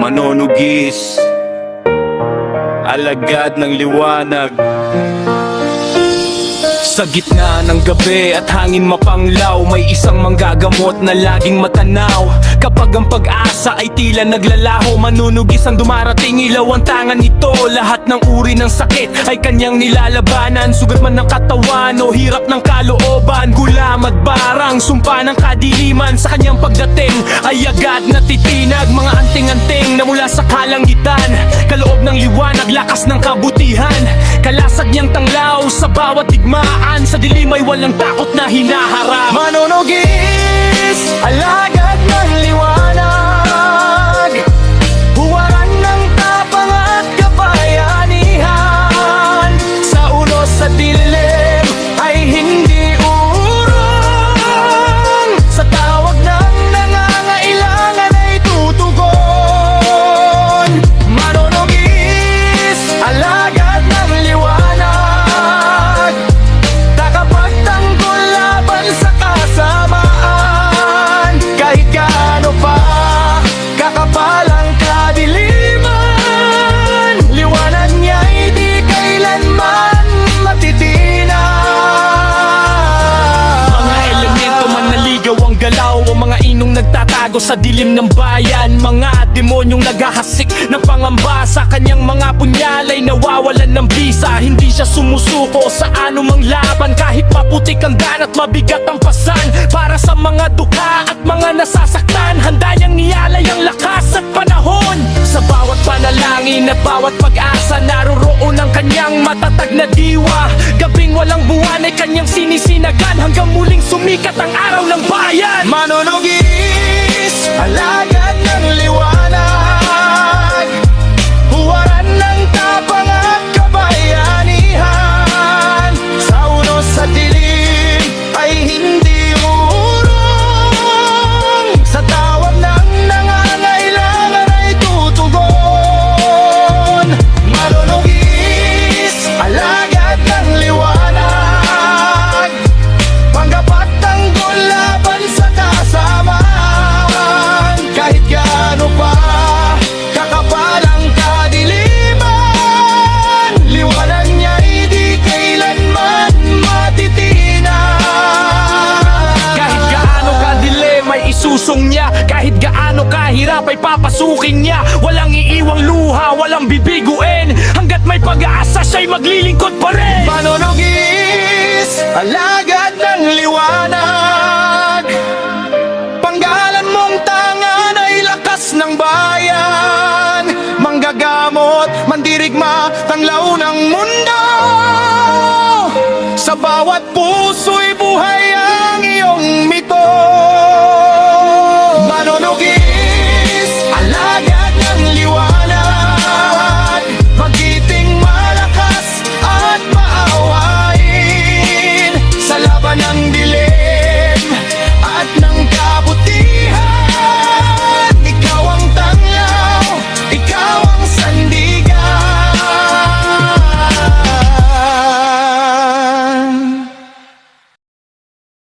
manonugis, alagad ng liwanag. Sa gitna ng gabi at hangin mapanglaw, may isang manggagamot na laging matanaw. Kapag ang pag-asa ay tila naglalaho, manunugis ang dumarating, ilaw ang tangan nito. Lahat ng uri ng sakit ay kanyang nilalabanan, sugat man ng katawan o hirap ng kalooban. Gulam at barang, sumpa ng kadiliman, sa kanyang pagdating ay agad natitinag. Mga anting-anting na mula sa kalangitan, kaloob ng liwanag, lakas ng kabutihan. Kalasag niyang tanglaw sa bawat digmaan, sa dilim ay walang takot na hinaharap. Manunugis, alagad ng liwanag, huwaran ng tapang at kabayanihan. Sa unos sa dilim ay hindi urong, sa tawag ng nangangailangan ay tutugon. Manunugis, alagad ng liwanag, takapagtanggol laban sa kasamaan. Kahit gaano pa kakapal ang kadiliman, liwanag niya'y di kailanman matitinag. Mga elemento man naligaw ang galaw, o mga inong nagtatago sa dilim ng bayan. Mga demonyong naghahasik ng pangamba, sa kanyang mga punyalay nawawalan ng bisa. Hindi siya sumusuko sa anumang laban, kahit maputik ang daan at mabigat ang pasan. Para sa mga dukha at mga nasasaktan, handa niyang niyalay ang lakas at panahon. Sa bawat panalangin at bawat pag-asa, naroroon ang kanyang matatag na diwa. Gabing walang buwan ay kanyang sinisinagan, hanggang muling sumikat ang araw ng bayan. Manunugis, alagad ng liwanag, huwaran ng tapang at kabayanihan. Sa unos sa dilim ay hindi urong, sa tawag ng nangangailangan ay tutugon. Manunugis, alagad ng liwanag, panggap at tanggol laban sa kasamaan. Kahit gaano pa kakapal ang kadiliman, liwanag niya'y di kailanman matitinag. Kahit gaano kadilim ay isusong niya, kahit gaano kahirap ay papasukin niya. Walang iiwang luha, walang bibiguin, hanggat may pag-asa siya'y maglilingkod pa rin. Manunugis, alagad ng liwanag, panggalan mong tangan ay lakas ng bayan. Manggagamot, mandirigma, tanglaw ng mundo, sa bawat puso'y buhay ang iyong mito.